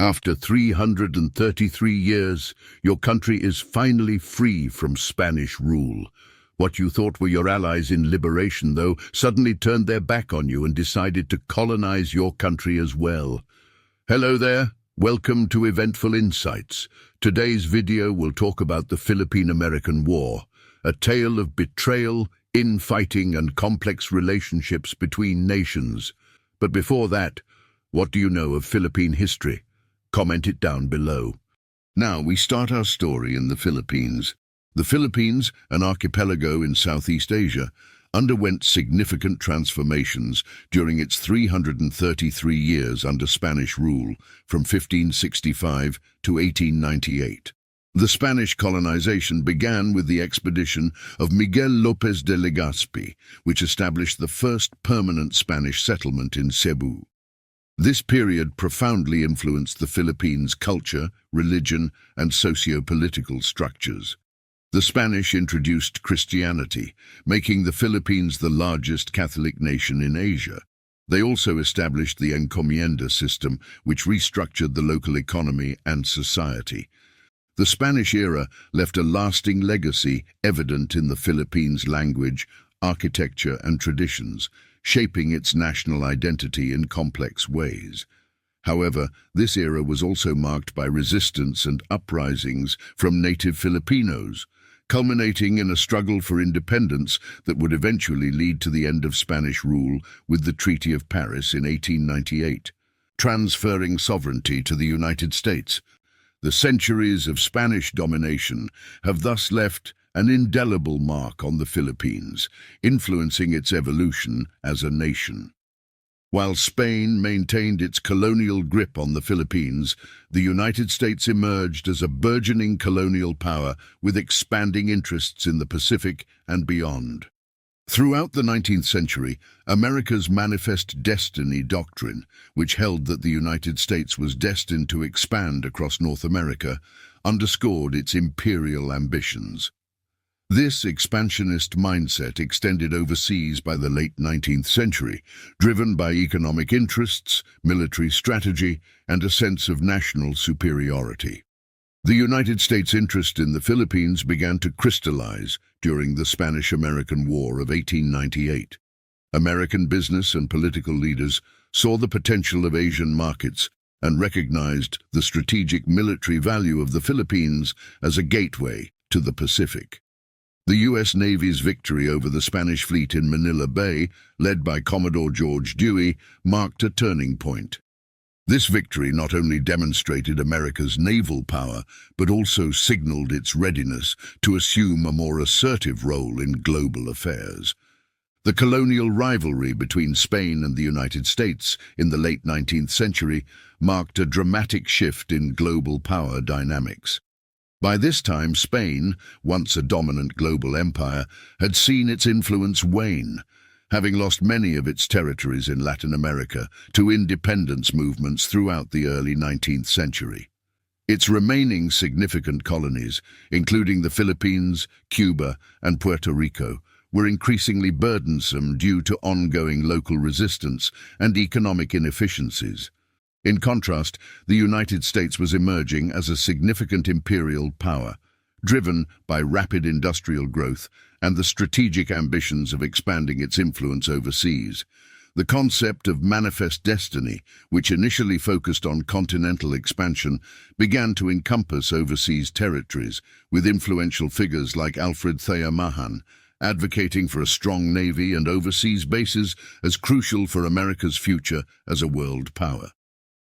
After 333 years, your country is finally free from Spanish rule. What you thought were your allies in liberation, though, suddenly turned their back on you and decided to colonize your country as well. Hello there. Welcome to Eventful Insights. Today's video will talk about the Philippine-American War, a tale of betrayal, infighting, and complex relationships between nations. But before that, what do you know of Philippine history? Comment it down below. Now we start our story in the Philippines. The Philippines, an archipelago in Southeast Asia, underwent significant transformations during its 333 years under Spanish rule, from 1565 to 1898. The Spanish colonization began with the expedition of Miguel López de Legazpi, which established the first permanent Spanish settlement in Cebu. This period profoundly influenced the Philippines' culture, religion, and socio-political structures. The Spanish introduced Christianity, making the Philippines the largest Catholic nation in Asia. They also established the encomienda system, which restructured the local economy and society. The Spanish era left a lasting legacy evident in the Philippines' language, architecture, and traditions, shaping its national identity in complex ways. However, this era was also marked by resistance and uprisings from native Filipinos, culminating in a struggle for independence that would eventually lead to the end of Spanish rule with the Treaty of Paris in 1898, transferring sovereignty to the United States. The centuries of Spanish domination have thus left an indelible mark on the Philippines, influencing its evolution as a nation. While Spain maintained its colonial grip on the Philippines, the United States emerged as a burgeoning colonial power with expanding interests in the Pacific and beyond. Throughout the 19th century, America's Manifest Destiny doctrine, which held that the United States was destined to expand across North America, underscored its imperial ambitions. This expansionist mindset extended overseas by the late 19th century, driven by economic interests, military strategy, and a sense of national superiority. The United States' interest in the Philippines began to crystallize during the Spanish-American War of 1898. American business and political leaders saw the potential of Asian markets and recognized the strategic military value of the Philippines as a gateway to the Pacific. The U.S. Navy's victory over the Spanish fleet in Manila Bay, led by Commodore George Dewey, marked a turning point. This victory not only demonstrated America's naval power, but also signaled its readiness to assume a more assertive role in global affairs. The colonial rivalry between Spain and the United States in the late 19th century marked a dramatic shift in global power dynamics. By this time, Spain, once a dominant global empire, had seen its influence wane, having lost many of its territories in Latin America to independence movements throughout the early 19th century. Its remaining significant colonies, including the Philippines, Cuba, and Puerto Rico, were increasingly burdensome due to ongoing local resistance and economic inefficiencies. In contrast, the United States was emerging as a significant imperial power, driven by rapid industrial growth and the strategic ambitions of expanding its influence overseas. The concept of manifest destiny, which initially focused on continental expansion, began to encompass overseas territories, with influential figures like Alfred Thayer Mahan advocating for a strong navy and overseas bases as crucial for America's future as a world power.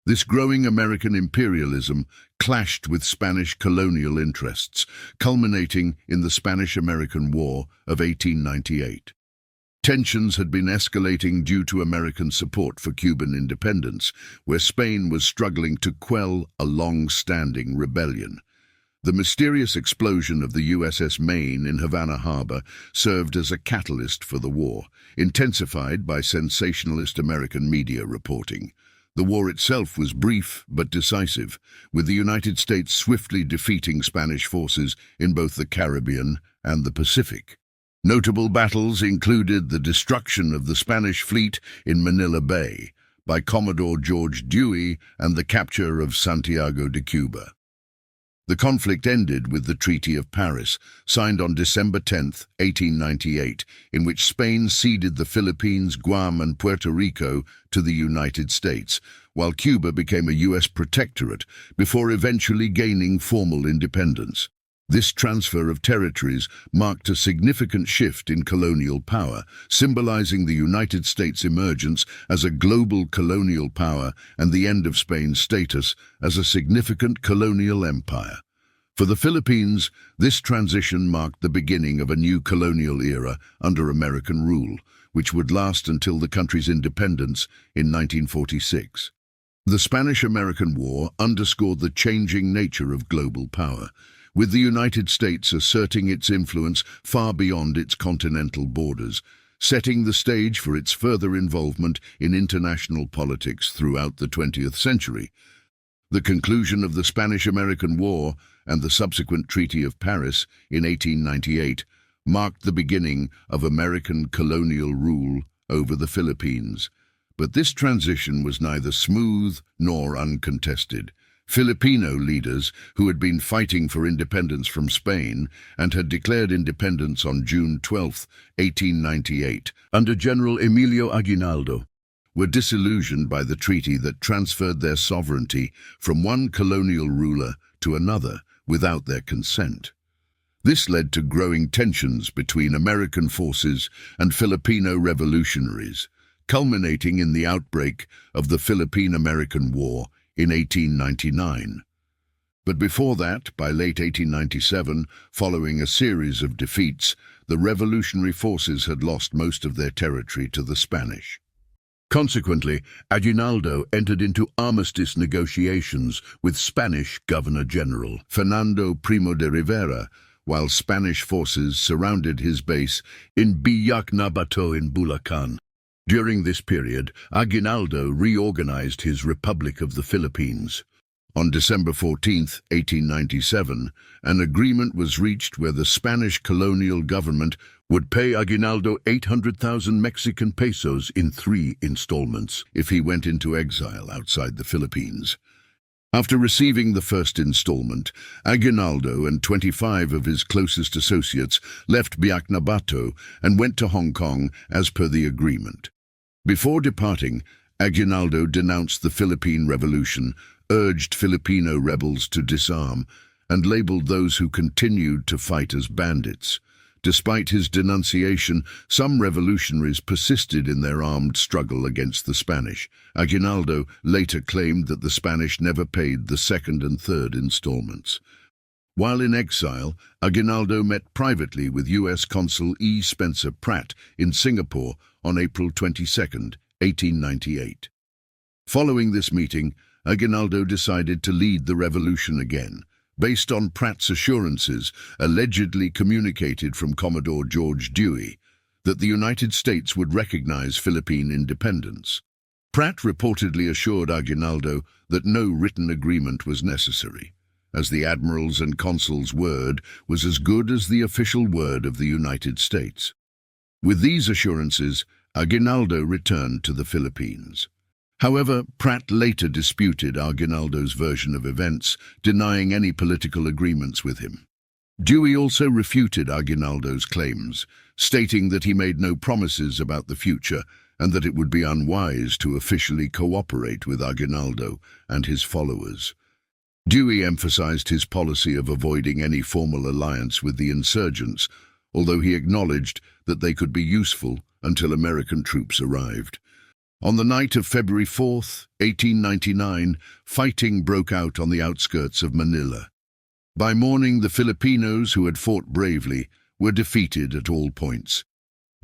This growing American imperialism clashed with Spanish colonial interests, culminating in the Spanish-American War of 1898. Tensions had been escalating due to American support for Cuban independence, where Spain was struggling to quell a long-standing rebellion. The mysterious explosion of the USS Maine in Havana Harbor served as a catalyst for the war, intensified by sensationalist American media reporting. The war itself was brief but decisive, with the United States swiftly defeating Spanish forces in both the Caribbean and the Pacific. Notable battles included the destruction of the Spanish fleet in Manila Bay, by Commodore George Dewey and the capture of Santiago de Cuba. The conflict ended with the Treaty of Paris, signed on December 10, 1898, in which Spain ceded the Philippines, Guam and Puerto Rico to the United States, while Cuba became a U.S. protectorate before eventually gaining formal independence. This transfer of territories marked a significant shift in colonial power, symbolizing the United States' emergence as a global colonial power and the end of Spain's status as a significant colonial empire. For the Philippines, this transition marked the beginning of a new colonial era under American rule, which would last until the country's independence in 1946. The Spanish-American War underscored the changing nature of global power, with the United States asserting its influence far beyond its continental borders, setting the stage for its further involvement in international politics throughout the 20th century. The conclusion of the Spanish-American War and the subsequent Treaty of Paris in 1898 marked the beginning of American colonial rule over the Philippines. But this transition was neither smooth nor uncontested. Filipino leaders, who had been fighting for independence from Spain and had declared independence on June 12, 1898, under General Emilio Aguinaldo, were disillusioned by the treaty that transferred their sovereignty from one colonial ruler to another without their consent. This led to growing tensions between American forces and Filipino revolutionaries, culminating in the outbreak of the Philippine-American War in 1899. But before that, by late 1897, following a series of defeats, the revolutionary forces had lost most of their territory to the Spanish. Consequently, Aguinaldo entered into armistice negotiations with Spanish Governor-General Fernando Primo de Rivera, while Spanish forces surrounded his base in Aguinaldo in Bulacan. During this period, Aguinaldo reorganized his Republic of the Philippines. On December 14, 1897, an agreement was reached where the Spanish colonial government would pay Aguinaldo 800,000 Mexican pesos in 3 installments if he went into exile outside the Philippines. After receiving the first installment, Aguinaldo and 25 of his closest associates left Aguinaldo and went to Hong Kong as per the agreement. Before departing, Aguinaldo denounced the Philippine Revolution, urged Filipino rebels to disarm, and labeled those who continued to fight as bandits. Despite his denunciation, some revolutionaries persisted in their armed struggle against the Spanish. Aguinaldo later claimed that the Spanish never paid the second and third installments. While in exile, Aguinaldo met privately with U.S. Consul E. Spencer Pratt in Singapore on April 22, 1898. Following this meeting, Aguinaldo decided to lead the revolution again, based on Pratt's assurances, allegedly communicated from Commodore George Dewey, that the United States would recognize Philippine independence. Pratt reportedly assured Aguinaldo that no written agreement was necessary, as the admiral's and consul's word was as good as the official word of the United States. With these assurances, Aguinaldo returned to the Philippines. However, Pratt later disputed Aguinaldo's version of events, denying any political agreements with him. Dewey also refuted Aguinaldo's claims, stating that he made no promises about the future and that it would be unwise to officially cooperate with Aguinaldo and his followers. Dewey emphasized his policy of avoiding any formal alliance with the insurgents, although he acknowledged that they could be useful until American troops arrived. On the night of February 4, 1899, fighting broke out on the outskirts of Manila. By morning, the Filipinos, who had fought bravely, were defeated at all points.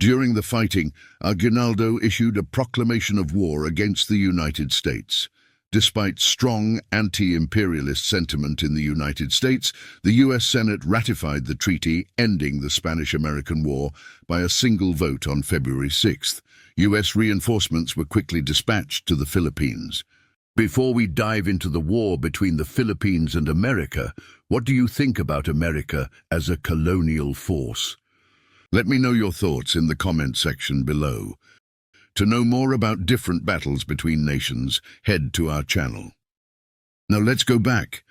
During the fighting, Aguinaldo issued a proclamation of war against the United States. Despite strong anti-imperialist sentiment in the United States, the U.S. Senate ratified the treaty ending the Spanish-American War by a single vote on February 6th. U.S. reinforcements were quickly dispatched to the Philippines. Before we dive into the war between the Philippines and America, what do you think about America as a colonial force? Let me know your thoughts in the comment section below. To know more about different battles between nations, head to our channel. Now let's go back.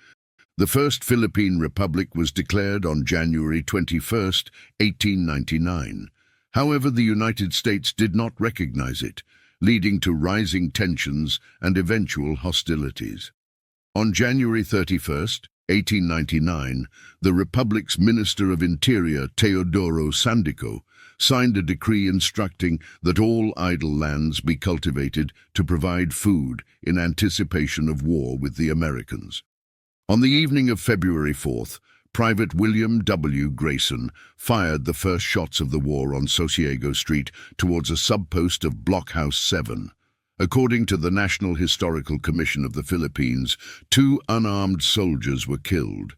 The first Philippine Republic was declared on January 21st, 1899. However, the United States did not recognize it, leading to rising tensions and eventual hostilities. On January 31st, 1899, the Republic's Minister of Interior, Teodoro Sandico, signed a decree instructing that all idle lands be cultivated to provide food in anticipation of war with the Americans. On the evening of February 4th, Private William W. Grayson fired the first shots of the war on Sosiego Street towards a subpost of Blockhouse 7. According to the National Historical Commission of the Philippines, 2 unarmed soldiers were killed.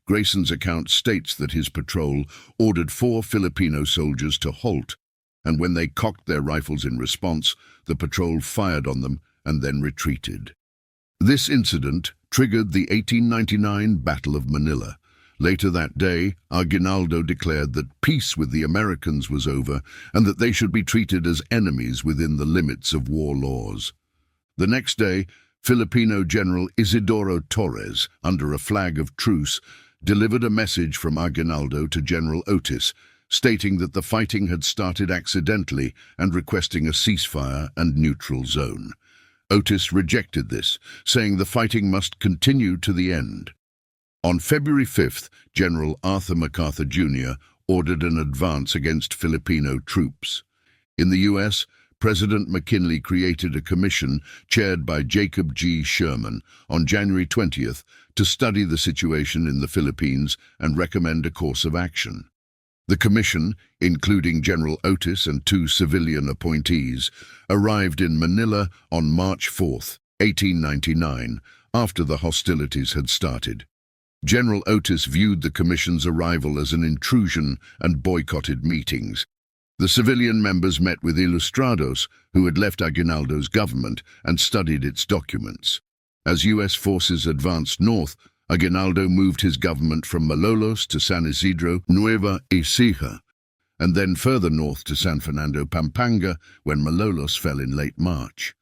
Grayson's account states that his patrol ordered 4 Filipino soldiers to halt, and when they cocked their rifles in response, the patrol fired on them and then retreated. This incident triggered the 1899 Battle of Manila. Later that day, Aguinaldo declared that peace with the Americans was over and that they should be treated as enemies within the limits of war laws. The next day, Filipino General Isidoro Torres, under a flag of truce, delivered a message from Aguinaldo to General Otis, stating that the fighting had started accidentally and requesting a ceasefire and neutral zone. Otis rejected this, saying the fighting must continue to the end. On February 5th, General Arthur MacArthur Jr. ordered an advance against Filipino troops. In the U.S., President McKinley created a commission chaired by Jacob G. Sherman on January 20th to study the situation in the Philippines and recommend a course of action. The commission, including General Otis and 2 civilian appointees, arrived in Manila on March 4th, 1899, after the hostilities had started. General Otis viewed the commission's arrival as an intrusion and boycotted meetings. The civilian members met with Ilustrados, who had left Aguinaldo's government, and studied its documents. As U.S. forces advanced north, Aguinaldo moved his government from Malolos to San Isidro, Nueva Ecija, and then further north to San Fernando, Pampanga, when Malolos fell in late March.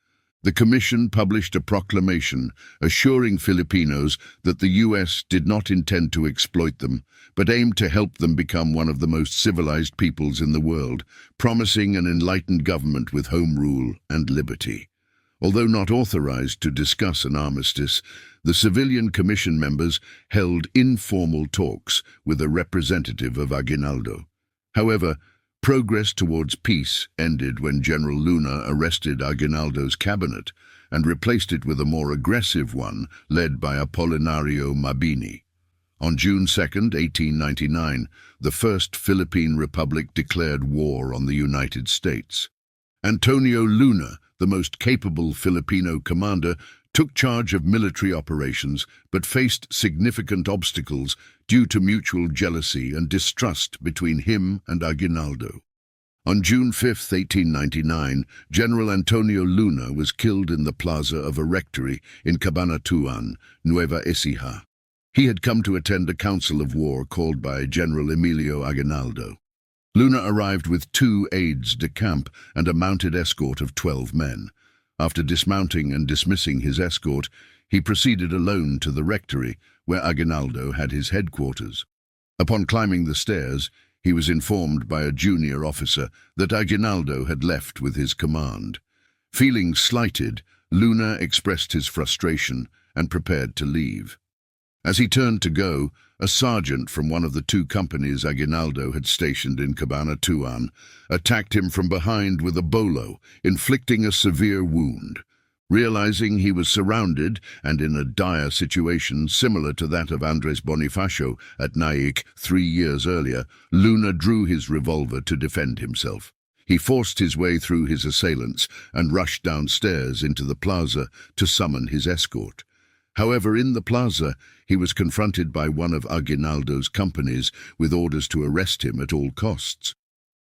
The commission published a proclamation assuring Filipinos that the U.S. did not intend to exploit them, but aimed to help them become one of the most civilized peoples in the world, promising an enlightened government with home rule and liberty. Although not authorized to discuss an armistice, the civilian commission members held informal talks with a representative of Aguinaldo. However, progress towards peace ended when General Luna arrested Aguinaldo's cabinet and replaced it with a more aggressive one led by Apolinario Mabini. On June 2, 1899, the First Philippine Republic declared war on the United States. Antonio Luna, the most capable Filipino commander, took charge of military operations but faced significant obstacles due to mutual jealousy and distrust between him and Aguinaldo. On June 5, 1899, General Antonio Luna was killed in the plaza of a rectory in Cabanatuan, Nueva Ecija. He had come to attend a council of war called by General Emilio Aguinaldo. Luna arrived with 2 aides-de-camp and a mounted escort of 12 men. After dismounting and dismissing his escort, he proceeded alone to the rectory, where Aguinaldo had his headquarters. Upon climbing the stairs, he was informed by a junior officer that Aguinaldo had left with his command. Feeling slighted, Luna expressed his frustration and prepared to leave. As he turned to go, a sergeant from one of the 2 companies Aguinaldo had stationed in Cabanatuan attacked him from behind with a bolo, inflicting a severe wound. Realizing he was surrounded and in a dire situation similar to that of Andres Bonifacio at Naic 3 years earlier, Luna drew his revolver to defend himself. He forced his way through his assailants and rushed downstairs into the plaza to summon his escort. However, in the plaza, he was confronted by one of Aguinaldo's companies with orders to arrest him at all costs.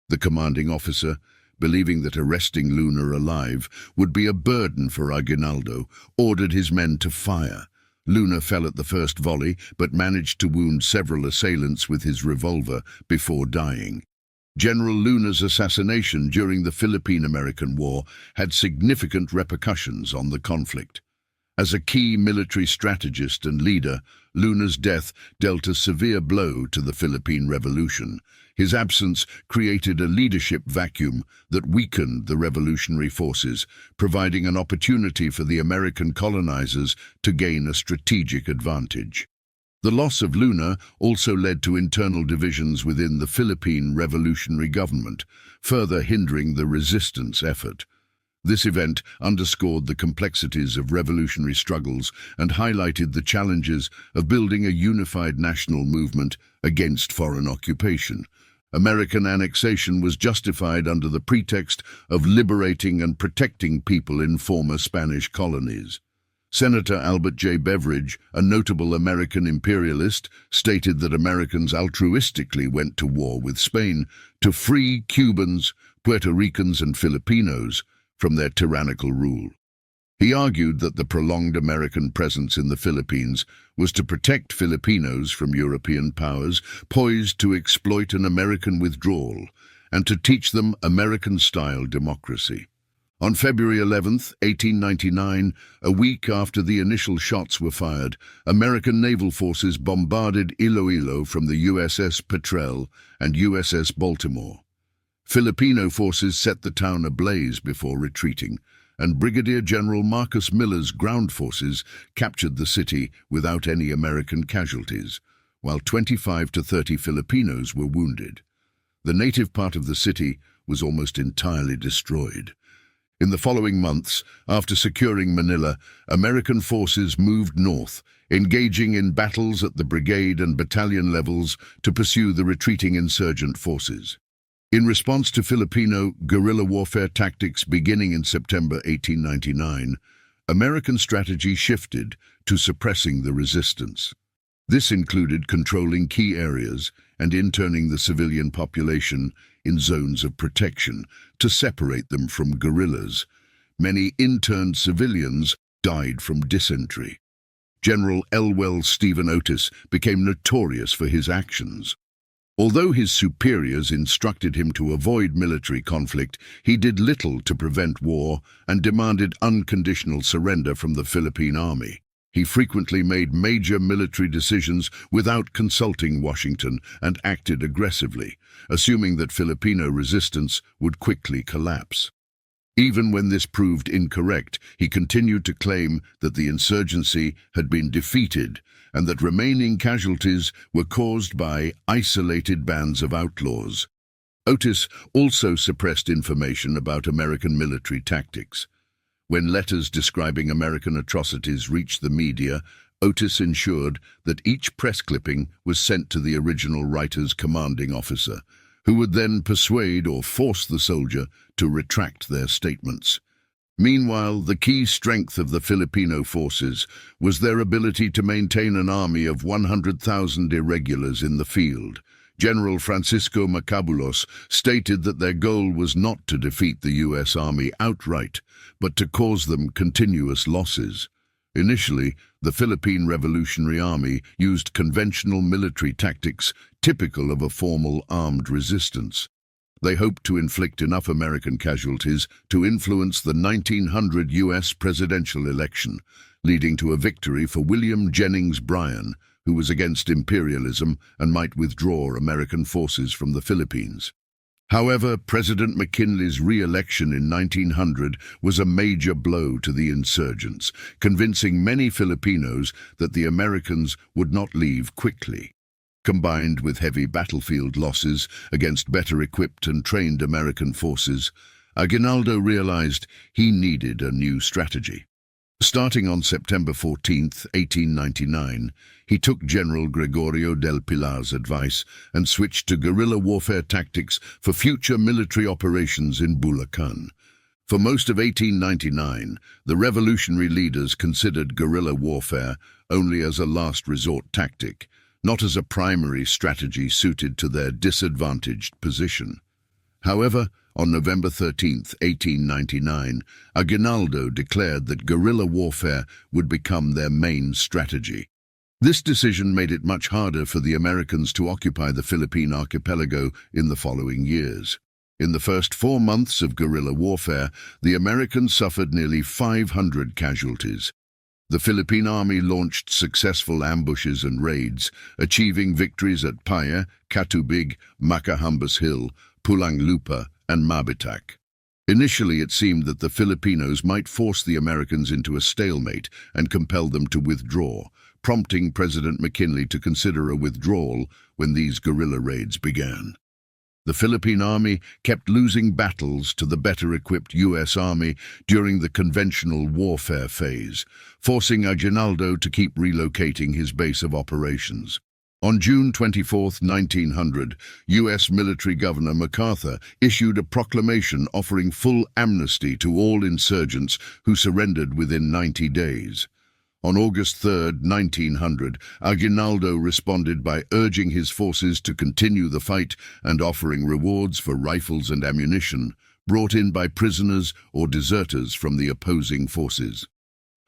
The commanding officer, believing that arresting Luna alive would be a burden for Aguinaldo, ordered his men to fire. Luna fell at the first volley, but managed to wound several assailants with his revolver before dying. General Luna's assassination during the Philippine-American War had significant repercussions on the conflict. As a key military strategist and leader, Luna's death dealt a severe blow to the Philippine Revolution. His absence created a leadership vacuum that weakened the revolutionary forces, providing an opportunity for the American colonizers to gain a strategic advantage. The loss of Luna also led to internal divisions within the Philippine revolutionary government, further hindering the resistance effort. This event underscored the complexities of revolutionary struggles and highlighted the challenges of building a unified national movement against foreign occupation. American annexation was justified under the pretext of liberating and protecting people in former Spanish colonies. Senator Albert J. Beveridge, a notable American imperialist, stated that Americans altruistically went to war with Spain to free Cubans, Puerto Ricans, and Filipinos from their tyrannical rule. He argued that the prolonged American presence in the Philippines was to protect Filipinos from European powers poised to exploit an American withdrawal and to teach them American-style democracy. On February 11, 1899, a week after the initial shots were fired, American naval forces bombarded Iloilo from the USS Betrayal and USS Baltimore. Filipino forces set the town ablaze before retreating, and Brigadier General Marcus Miller's ground forces captured the city without any American casualties, while 25 to 30 Filipinos were wounded. The native part of the city was almost entirely destroyed. In the following months, after securing Manila, American forces moved north, engaging in battles at the brigade and battalion levels to pursue the retreating insurgent forces. In response to Filipino guerrilla warfare tactics beginning in September 1899, American strategy shifted to suppressing the resistance. This included controlling key areas and interning the civilian population in zones of protection to separate them from guerrillas. Many interned civilians died from dysentery. General Elwell Stephen Otis became notorious for his actions. Although his superiors instructed him to avoid military conflict, he did little to prevent war and demanded unconditional surrender from the Philippine Army. He frequently made major military decisions without consulting Washington and acted aggressively, assuming that Filipino resistance would quickly collapse. Even when this proved incorrect, he continued to claim that the insurgency had been defeated and that remaining casualties were caused by isolated bands of outlaws. Otis also suppressed information about American military tactics. When letters describing American atrocities reached the media, Otis ensured that each press clipping was sent to the original writer's commanding officer, who would then persuade or force the soldier to retract their statements. Meanwhile, the key strength of the Filipino forces was their ability to maintain an army of 100,000 irregulars in the field. General Francisco Macabulos stated that their goal was not to defeat the U.S. Army outright, but to cause them continuous losses. Initially, the Philippine Revolutionary Army used conventional military tactics typical of a formal armed resistance. They hoped to inflict enough American casualties to influence the 1900 U.S. presidential election, leading to a victory for William Jennings Bryan, who was against imperialism and might withdraw American forces from the Philippines. However, President McKinley's re-election in 1900 was a major blow to the insurgents, convincing many Filipinos that the Americans would not leave quickly. Combined with heavy battlefield losses against better equipped and trained American forces, Aguinaldo realized he needed a new strategy. Starting on September 14, 1899, he took General Gregorio del Pilar's advice and switched to guerrilla warfare tactics for future military operations in Bulacan. For most of 1899, the revolutionary leaders considered guerrilla warfare only as a last resort tactic, not as a primary strategy suited to their disadvantaged position. However, on November 13, 1899, Aguinaldo declared that guerrilla warfare would become their main strategy. This decision made it much harder for the Americans to occupy the Philippine archipelago in the following years. In the first 4 months of guerrilla warfare, the Americans suffered nearly 500 casualties. The Philippine Army launched successful ambushes and raids, achieving victories at Paya, Catubig, Macahambas Hill, Pulang Lupa, and Mabitac. Initially, it seemed that the Filipinos might force the Americans into a stalemate and compel them to withdraw, prompting President McKinley to consider a withdrawal when these guerrilla raids began. The Philippine Army kept losing battles to the better-equipped U.S. Army during the conventional warfare phase, forcing Aguinaldo to keep relocating his base of operations. On June 24, 1900, U.S. military Governor MacArthur issued a proclamation offering full amnesty to all insurgents who surrendered within 90 days. On August 3, 1900, Aguinaldo responded by urging his forces to continue the fight and offering rewards for rifles and ammunition brought in by prisoners or deserters from the opposing forces.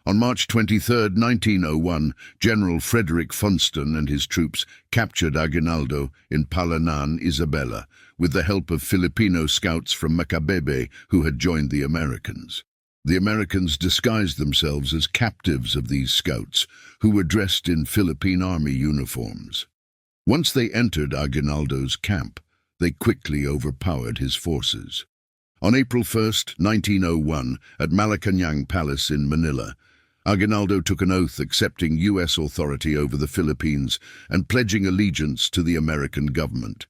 On March 23, 1901, General Frederick Funston and his troops captured Aguinaldo in Palanan, Isabela, with the help of Filipino scouts from Macabebe who had joined the Americans. The Americans disguised themselves as captives of these scouts, who were dressed in Philippine Army uniforms. Once they entered Aguinaldo's camp, they quickly overpowered his forces. On April 1, 1901, at Malacañang Palace in Manila, Aguinaldo took an oath accepting U.S. authority over the Philippines and pledging allegiance to the American government.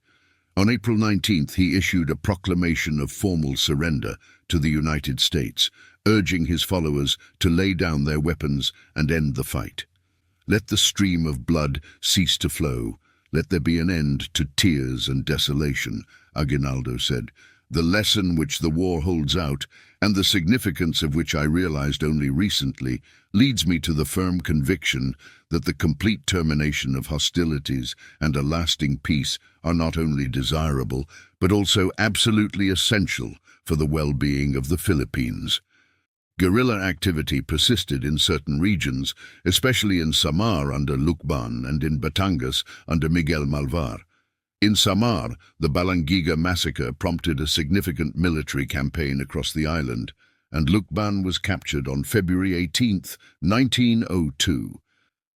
On April 19, he issued a proclamation of formal surrender to the United States, urging his followers to lay down their weapons and end the fight. "Let the stream of blood cease to flow. Let there be an end to tears and desolation," Aguinaldo said. "The lesson which the war holds out, and the significance of which I realized only recently, leads me to the firm conviction that the complete termination of hostilities and a lasting peace are not only desirable, but also absolutely essential for the well-being of the Philippines." Guerrilla activity persisted in certain regions, especially in Samar under Lucban and in Batangas under Miguel Malvar. In Samar, the Balangiga massacre prompted a significant military campaign across the island, and Lucban was captured on February 18, 1902.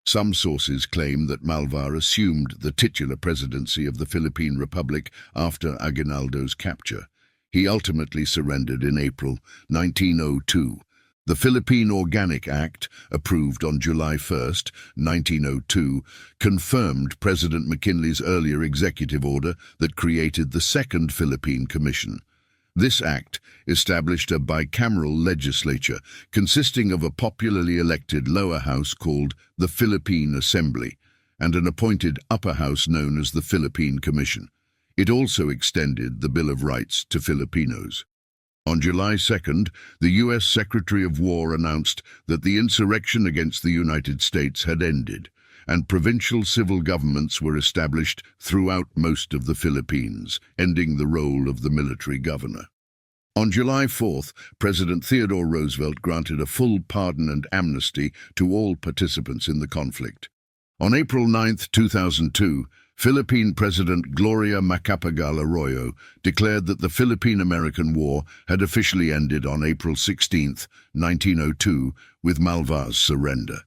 Some sources claim that Malvar assumed the titular presidency of the Philippine Republic after Aguinaldo's capture. He ultimately surrendered in April 1902. The Philippine Organic Act, approved on July 1, 1902, confirmed President McKinley's earlier executive order that created the Second Philippine Commission. This act established a bicameral legislature consisting of a popularly elected lower house called the Philippine Assembly and an appointed upper house known as the Philippine Commission. It also extended the Bill of Rights to Filipinos. On July 2, the U.S. Secretary of War announced that the insurrection against the United States had ended, and provincial civil governments were established throughout most of the Philippines, ending the role of the military governor. On July 4, President Theodore Roosevelt granted a full pardon and amnesty to all participants in the conflict. On April 9, 2002, Philippine President Gloria Macapagal Arroyo declared that the Philippine-American War had officially ended on April 16, 1902, with Malvar's surrender.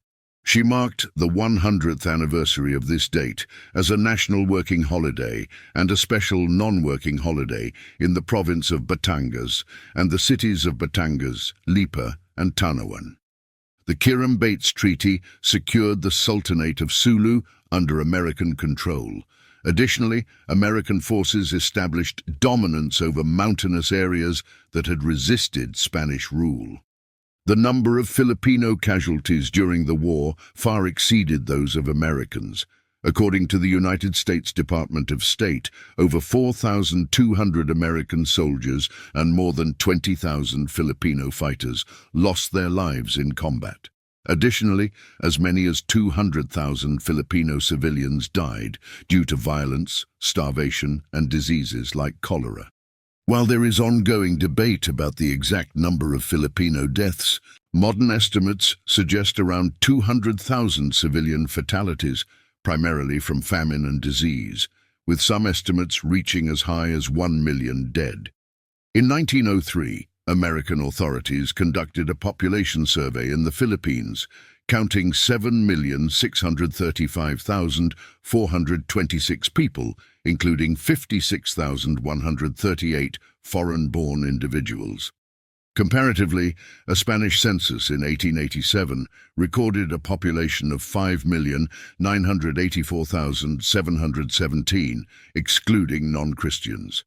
She marked the 100th anniversary of this date as a national working holiday and a special non-working holiday in the province of Batangas and the cities of Batangas, Lipa, and Tanawan. The Kiram-Bates Treaty secured the Sultanate of Sulu under American control. Additionally, American forces established dominance over mountainous areas that had resisted Spanish rule. The number of Filipino casualties during the war far exceeded those of Americans. According to the United States Department of State, over 4,200 American soldiers and more than 20,000 Filipino fighters lost their lives in combat. Additionally, as many as 200,000 Filipino civilians died due to violence, starvation, and diseases like cholera. While there is ongoing debate about the exact number of Filipino deaths, modern estimates suggest around 200,000 civilian fatalities, primarily from famine and disease, with some estimates reaching as high as 1 million dead. In 1903, American authorities conducted a population survey in the Philippines, counting 7,635,426 people, including 56,138 foreign-born individuals. Comparatively, a Spanish census in 1887 recorded a population of 5,984,717, excluding non-Christians.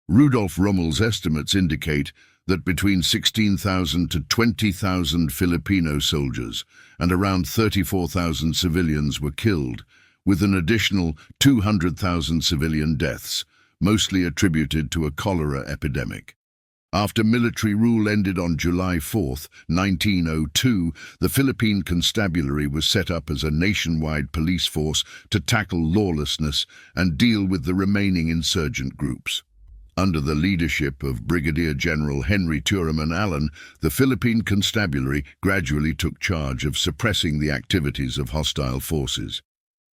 Rudolf Rummel's estimates indicate that between 16,000 to 20,000 Filipino soldiers and around 34,000 civilians were killed, with an additional 200,000 civilian deaths, mostly attributed to a cholera epidemic. After military rule ended on July 4, 1902, the Philippine Constabulary was set up as a nationwide police force to tackle lawlessness and deal with the remaining insurgent groups. Under the leadership of Brigadier General Henry Turaman Allen, the Philippine Constabulary gradually took charge of suppressing the activities of hostile forces.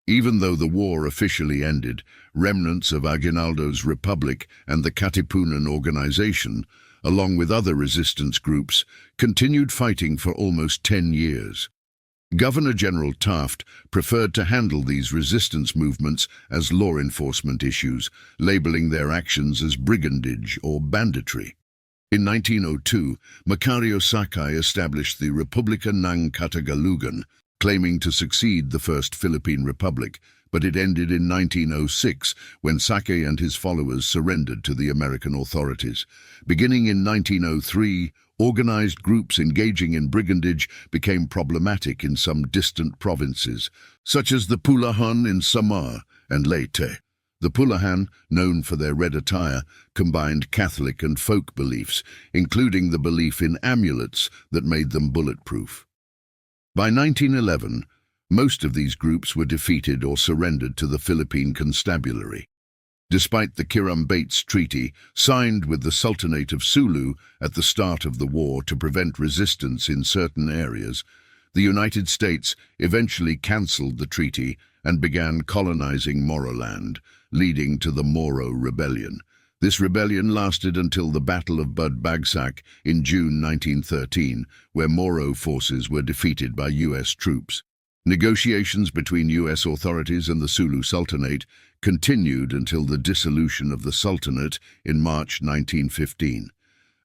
Even though the war officially ended, remnants of Aguinaldo's Republic and the Katipunan organization, along with other resistance groups, continued fighting for almost 10 years. Governor General Taft preferred to handle these resistance movements as law enforcement issues, labeling their actions as brigandage or banditry. In 1902, Macario Sakay established the Republika ng Katagalugan, claiming to succeed the First Philippine Republic, but it ended in 1906 when Sakay and his followers surrendered to the American authorities. Beginning in 1903, organized groups engaging in brigandage became problematic in some distant provinces, such as the Pulahan in Samar and Leyte. The Pulahan, known for their red attire, combined Catholic and folk beliefs, including the belief in amulets that made them bulletproof. By 1911, most of these groups were defeated or surrendered to the Philippine Constabulary. Despite the Kiram Bates Treaty, signed with the Sultanate of Sulu at the start of the war to prevent resistance in certain areas, the United States eventually cancelled the treaty and began colonizing Moroland, leading to the Moro Rebellion. This rebellion lasted until the Battle of Budbagsak in June 1913, where Moro forces were defeated by U.S. troops. Negotiations between U.S. authorities and the Sulu Sultanate continued until the dissolution of the Sultanate in March 1915.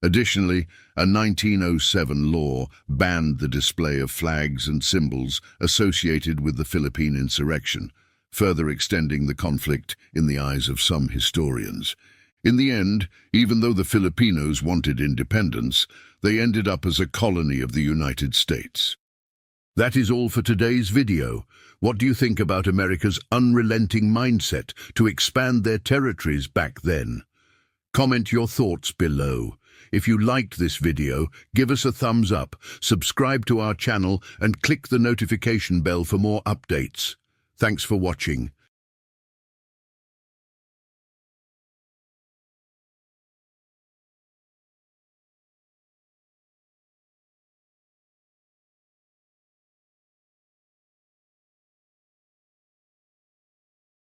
Additionally, a 1907 law banned the display of flags and symbols associated with the Philippine insurrection, further extending the conflict in the eyes of some historians. In the end, even though the Filipinos wanted independence, they ended up as a colony of the United States. That is all for today's video. What do you think about America's unrelenting mindset to expand their territories back then? Comment your thoughts below. If you liked this video, give us a thumbs up, subscribe to our channel, and click the notification bell for more updates. Thanks for watching.